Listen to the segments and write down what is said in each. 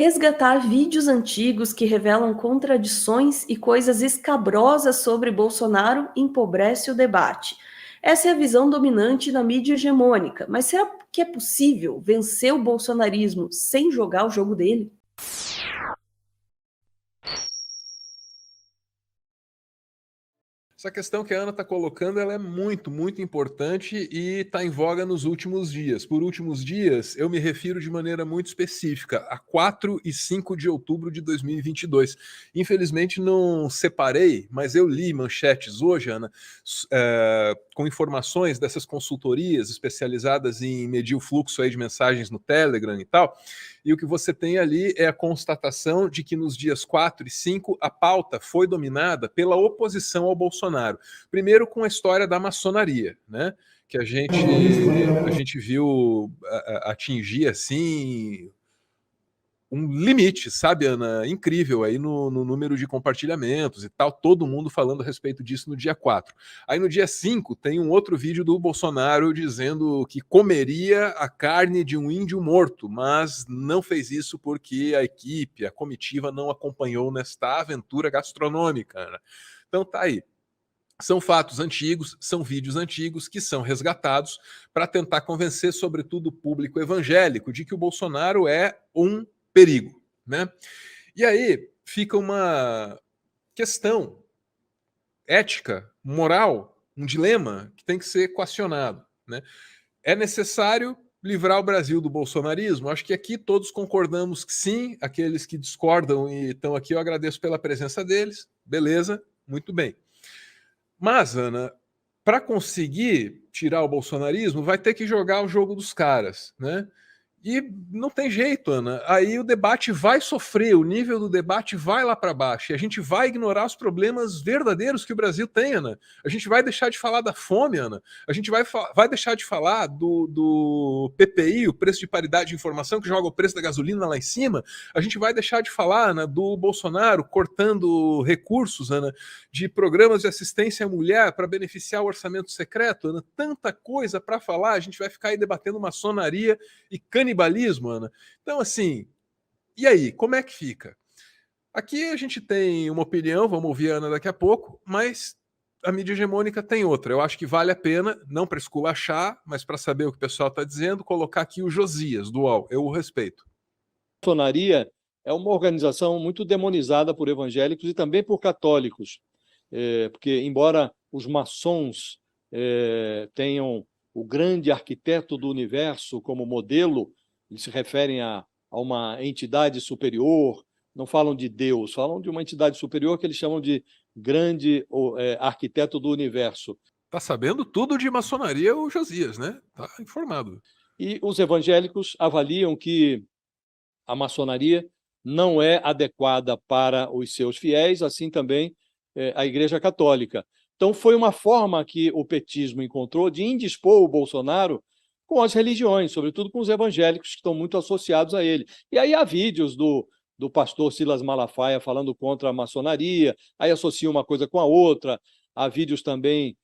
Resgatar vídeos antigos que revelam contradições e coisas escabrosas sobre Bolsonaro empobrece o debate. Essa é a visão dominante na mídia hegemônica. Mas será que é possível vencer o bolsonarismo sem jogar o jogo dele? Essa questão que a Ana está colocando, ela é muito, muito importante e está em voga nos últimos dias. Por últimos dias, eu me refiro de maneira muito específica a 4 e 5 de outubro de 2022. Infelizmente não separei, mas eu li manchetes hoje, Ana, com informações dessas consultorias especializadas em medir o fluxo aí de mensagens no Telegram e tal. E o que você tem ali é a constatação de que nos dias 4 e 5 a pauta foi dominada pela oposição ao Bolsonaro. Primeiro com a história da maçonaria, né? Que a gente viu atingir assim um limite, sabe, Ana? Incrível aí no número de compartilhamentos e tal, todo mundo falando a respeito disso no dia 4. Aí no dia 5 tem um outro vídeo do Bolsonaro dizendo que comeria a carne de um índio morto, mas não fez isso porque a equipe, a comitiva não acompanhou nesta aventura gastronômica, Ana. Então tá aí. São fatos antigos, são vídeos antigos que são resgatados para tentar convencer, sobretudo, o público evangélico de que o Bolsonaro é um perigo, né? E aí fica uma questão ética, moral, um dilema que tem que ser equacionado, né? É necessário livrar o Brasil do bolsonarismo? Acho que aqui todos concordamos que sim. Aqueles que discordam e estão aqui, eu agradeço pela presença deles. Beleza, muito bem. Mas, Ana, para conseguir tirar o bolsonarismo, vai ter que jogar o jogo dos caras, né? E não tem jeito, Ana. Aí o debate vai sofrer, o nível do debate vai lá para baixo. E a gente vai ignorar os problemas verdadeiros que o Brasil tem, Ana. A gente vai deixar de falar da fome, Ana. A gente vai deixar de falar do PPI, o preço de paridade de informação, que joga o preço da gasolina lá em cima. A gente vai deixar de falar, Ana, do Bolsonaro cortando recursos, Ana, de programas de assistência à mulher para beneficiar o orçamento secreto, Ana. Tanta coisa para falar. A gente vai ficar aí debatendo maçonaria e canibalismo, Ana. Então, assim, e aí, como é que fica? Aqui a gente tem uma opinião, vamos ouvir a Ana daqui a pouco, mas a mídia hegemônica tem outra. Eu acho que vale a pena, não para esculachar, mas para saber o que o pessoal está dizendo, colocar aqui o Josias, do UOL. Eu o respeito. A maçonaria é uma organização muito demonizada por evangélicos e também por católicos, porque, embora os maçons tenham o grande arquiteto do universo como modelo, eles se referem a uma entidade superior, não falam de Deus, falam de uma entidade superior que eles chamam de grande arquiteto do universo. Tá sabendo tudo de maçonaria o Josias, né? Tá informado. E os evangélicos avaliam que a maçonaria não é adequada para os seus fiéis, assim também a Igreja Católica. Então, foi uma forma que o petismo encontrou de indispor o Bolsonaro com as religiões, sobretudo com os evangélicos, que estão muito associados a ele. E aí há vídeos do pastor Silas Malafaia falando contra a maçonaria, aí associa uma coisa com a outra. Há vídeos também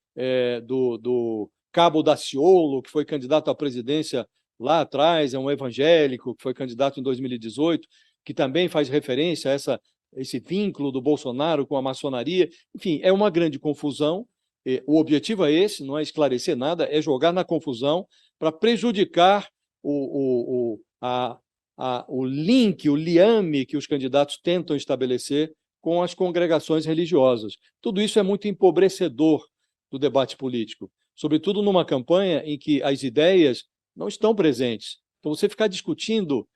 do Cabo Daciolo, que foi candidato à presidência lá atrás, é um evangélico que foi candidato em 2018, que também faz referência a esse vínculo do Bolsonaro com a maçonaria. Enfim, é uma grande confusão. O objetivo é esse, não é esclarecer nada, é jogar na confusão para prejudicar o link, o liame que os candidatos tentam estabelecer com as congregações religiosas. Tudo isso é muito empobrecedor do debate político, sobretudo numa campanha em que as ideias não estão presentes. Então, você ficar discutindo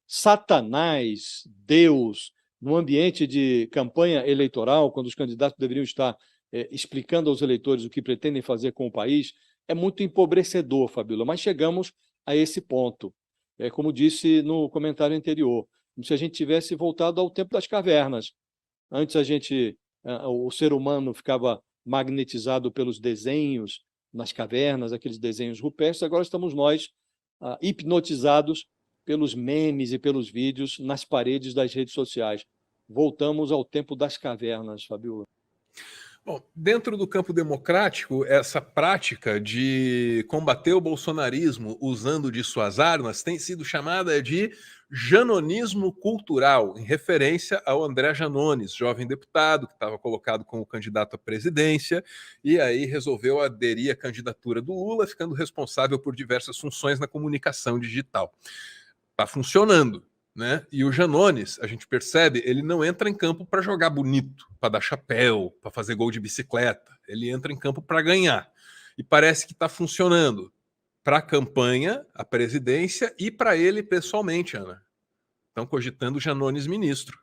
Satanás, Deus, no ambiente de campanha eleitoral, quando os candidatos deveriam estar explicando aos eleitores o que pretendem fazer com o país, é muito empobrecedor, Fabíola, mas chegamos a esse ponto. Como disse no comentário anterior, como se a gente tivesse voltado ao tempo das cavernas. Antes o ser humano ficava magnetizado pelos desenhos nas cavernas, aqueles desenhos rupestres, agora estamos nós hipnotizados pelos memes e pelos vídeos nas paredes das redes sociais. Voltamos ao tempo das cavernas, Fabíola. Bom, dentro do campo democrático, essa prática de combater o bolsonarismo usando de suas armas tem sido chamada de Janonismo cultural, em referência ao André Janones, jovem deputado que estava colocado como candidato à presidência e aí resolveu aderir à candidatura do Lula, ficando responsável por diversas funções na comunicação digital. Está funcionando, né? E o Janones, a gente percebe, ele não entra em campo para jogar bonito, para dar chapéu, para fazer gol de bicicleta. Ele entra em campo para ganhar. E parece que está funcionando para a campanha, a presidência e para ele pessoalmente, Ana. Estão cogitando Janones ministro.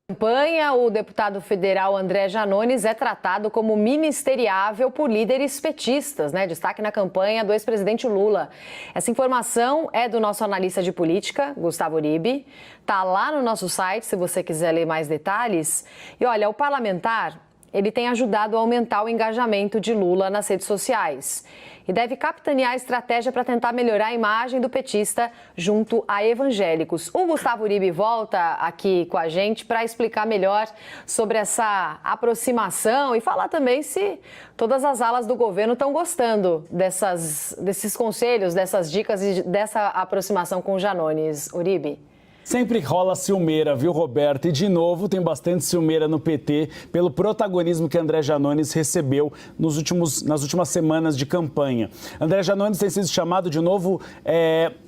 Campanha, o deputado federal André Janones é tratado como ministeriável por líderes petistas, né? Destaque na campanha do ex-presidente Lula. Essa informação é do nosso analista de política, Gustavo Uribe. Tá lá no nosso site, se você quiser ler mais detalhes. E olha, o parlamentar, ele tem ajudado a aumentar o engajamento de Lula nas redes sociais e deve capitanear a estratégia para tentar melhorar a imagem do petista junto a evangélicos. O Gustavo Uribe volta aqui com a gente para explicar melhor sobre essa aproximação e falar também se todas as alas do governo estão gostando desses conselhos, dessas dicas e dessa aproximação com o Janones. Uribe. Sempre rola ciumeira, viu, Roberto? E, de novo, tem bastante ciumeira no PT pelo protagonismo que André Janones recebeu nas últimas semanas de campanha. André Janones tem sido chamado de novo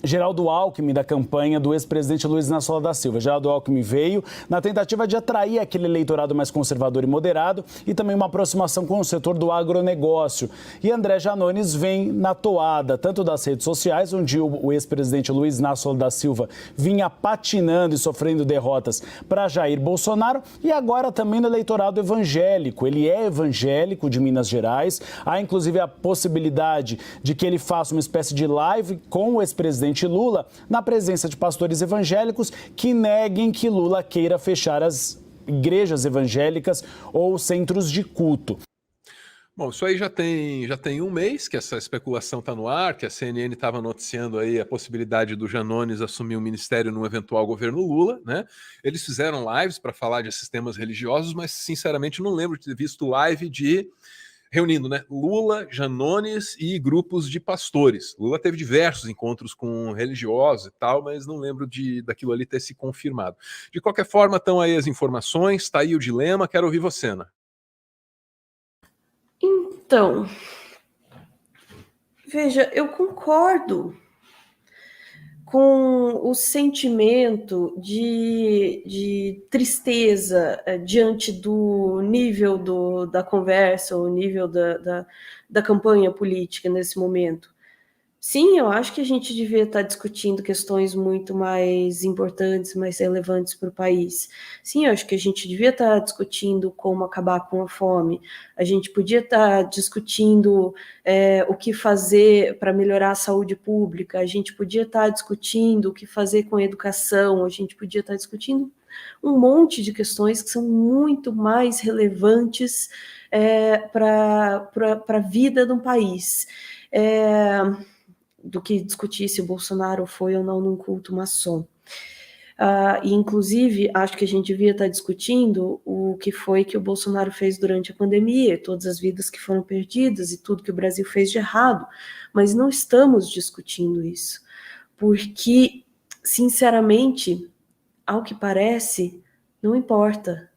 Geraldo Alckmin da campanha do ex-presidente Luiz Inácio Lula da Silva. Geraldo Alckmin veio na tentativa de atrair aquele eleitorado mais conservador e moderado e também uma aproximação com o setor do agronegócio. E André Janones vem na toada, tanto das redes sociais, onde o ex-presidente Luiz Inácio Lula da Silva vinha patinando e sofrendo derrotas para Jair Bolsonaro, e agora também no eleitorado evangélico. Ele é evangélico de Minas Gerais. Há inclusive a possibilidade de que ele faça uma espécie de live com o ex-presidente Lula na presença de pastores evangélicos que neguem que Lula queira fechar as igrejas evangélicas ou centros de culto. Bom, isso aí já tem um mês que essa especulação está no ar, que a CNN estava noticiando aí a possibilidade do Janones assumir o ministério num eventual governo Lula, né? Eles fizeram lives para falar de sistemas religiosos, mas sinceramente não lembro de ter visto live reunindo, né, Lula, Janones e grupos de pastores. Lula teve diversos encontros com religiosos e tal, mas não lembro daquilo ali ter se confirmado. De qualquer forma, estão aí as informações, está aí o dilema, quero ouvir você, Ana. Então, veja, eu concordo com o sentimento de tristeza diante do nível da conversa, o nível da campanha política nesse momento. Sim, eu acho que a gente devia estar discutindo questões muito mais importantes, mais relevantes para o país. Sim, eu acho que a gente devia estar discutindo como acabar com a fome. A gente podia estar discutindo o que fazer para melhorar a saúde pública. A gente podia estar discutindo o que fazer com a educação. A gente podia estar discutindo um monte de questões que são muito mais relevantes para a vida de um país. Do que discutir se o Bolsonaro foi ou não num culto maçom. E, inclusive, acho que a gente devia estar discutindo o que foi que o Bolsonaro fez durante a pandemia, todas as vidas que foram perdidas e tudo que o Brasil fez de errado, mas não estamos discutindo isso, porque, sinceramente, ao que parece, não importa.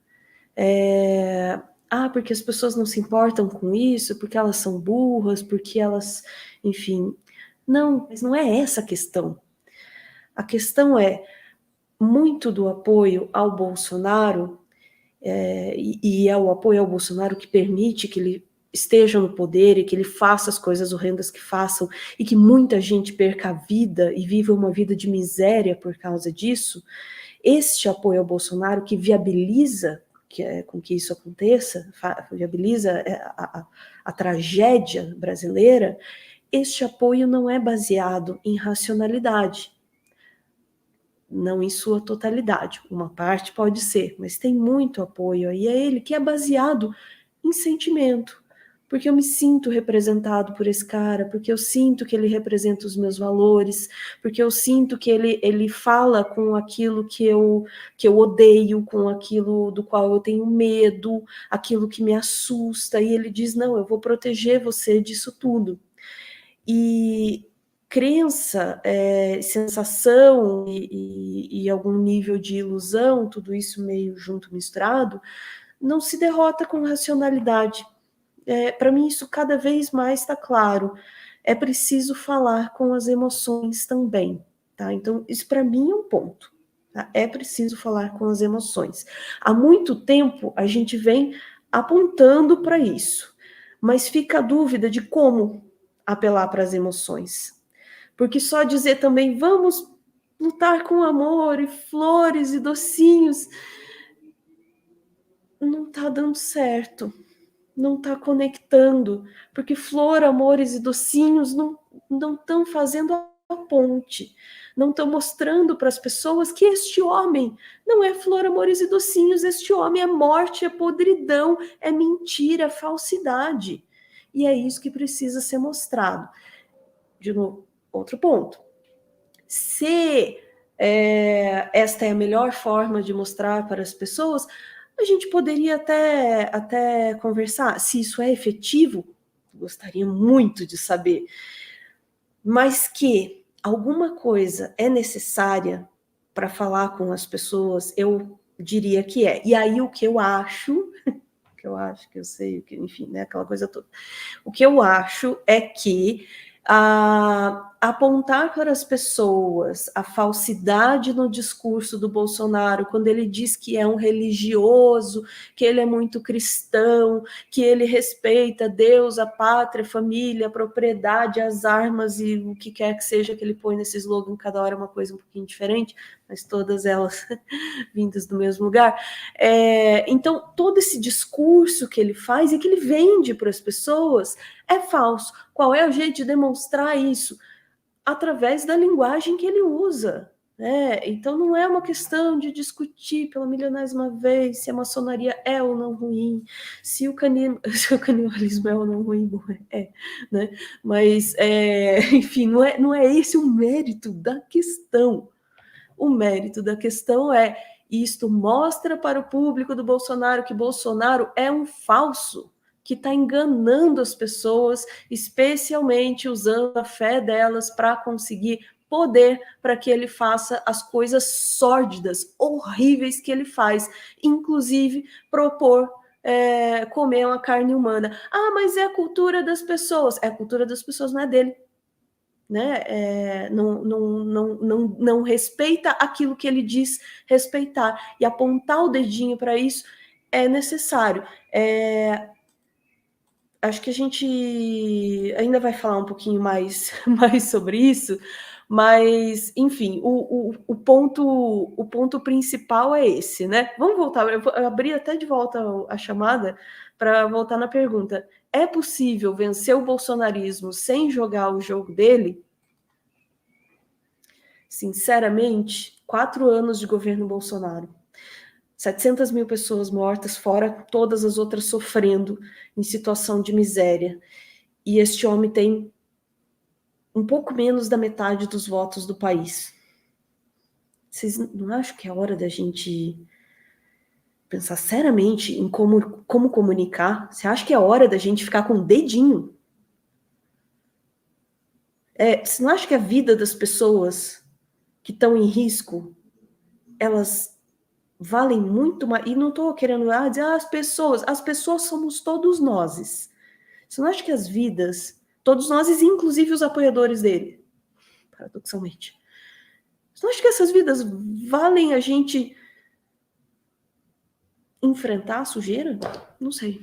Porque as pessoas não se importam com isso, porque elas são burras, porque elas, enfim... Não, mas não é essa a questão. A questão é muito do apoio ao Bolsonaro, e é o apoio ao Bolsonaro que permite que ele esteja no poder e que ele faça as coisas horrendas que façam e que muita gente perca a vida e viva uma vida de miséria por causa disso. Este apoio ao Bolsonaro que viabiliza com que isso aconteça, viabiliza a tragédia brasileira. Este apoio não é baseado em racionalidade, não em sua totalidade. Uma parte pode ser, mas tem muito apoio aí a ele que é baseado em sentimento, porque eu me sinto representado por esse cara, porque eu sinto que ele representa os meus valores, porque eu sinto que ele fala com aquilo que eu odeio, com aquilo do qual eu tenho medo, aquilo que me assusta, e ele diz, não, eu vou proteger você disso tudo. E crença, sensação e algum nível de ilusão, tudo isso meio junto, misturado, não se derrota com racionalidade. Para mim, isso cada vez mais está claro. É preciso falar com as emoções também, tá? Então, isso para mim é um ponto. Tá? É preciso falar com as emoções. Há muito tempo a gente vem apontando para isso, mas fica a dúvida de como apelar para as emoções. Porque só dizer também, vamos lutar com amor e flores e docinhos, não está dando certo. Não está conectando, porque flor, amores e docinhos não estão fazendo a ponte, não estão mostrando para as pessoas que este homem não é flor, amores e docinhos, este homem é morte, é podridão, é mentira, é falsidade. E é isso que precisa ser mostrado. De novo, outro ponto. Se esta é a melhor forma de mostrar para as pessoas, a gente poderia até conversar se isso é efetivo, gostaria muito de saber, mas que alguma coisa é necessária para falar com as pessoas, eu diria que é. E aí o que eu acho, que eu sei, enfim, né, aquela coisa toda. O que eu acho é que apontar para as pessoas a falsidade no discurso do Bolsonaro, quando ele diz que é um religioso, que ele é muito cristão, que ele respeita Deus, a pátria, a família, a propriedade, as armas e o que quer que seja que ele põe nesse slogan, cada hora é uma coisa um pouquinho diferente, mas todas elas vindas do mesmo lugar. Então, todo esse discurso que ele faz e que ele vende para as pessoas é falso. Qual é o jeito de demonstrar isso? Através da linguagem que ele usa. Então, não é uma questão de discutir pela milionésima vez se a maçonaria é ou não ruim, se o canibalismo é ou não ruim, né? Mas, enfim, não é esse o mérito da questão. O mérito da questão é isto mostra para o público do Bolsonaro que Bolsonaro é um falso, que está enganando as pessoas, especialmente usando a fé delas para conseguir poder para que ele faça as coisas sórdidas, horríveis que ele faz, inclusive propor comer uma carne humana. Ah, mas é a cultura das pessoas. É a cultura das pessoas, não é dele. Né? Não respeita aquilo que ele diz respeitar. E apontar o dedinho para isso é necessário. Acho que a gente ainda vai falar um pouquinho mais sobre isso, mas, enfim, o ponto principal é esse, né? Vamos voltar, eu abri até de volta a chamada para voltar na pergunta. É possível vencer o bolsonarismo sem jogar o jogo dele? Sinceramente, 4 anos de governo Bolsonaro. 700 mil pessoas mortas, fora todas as outras sofrendo em situação de miséria. E este homem tem um pouco menos da metade dos votos do país. Vocês não acham que é hora da gente pensar seriamente em como comunicar? Você acha que é hora da gente ficar com o dedinho? Você não acha que a vida das pessoas que estão em risco, elas valem muito mais, e não estou querendo dizer as pessoas somos todos nós. Você não acha que as vidas, todos nós, inclusive os apoiadores dele, paradoxalmente, você não acha que essas vidas valem a gente enfrentar a sujeira? Não sei.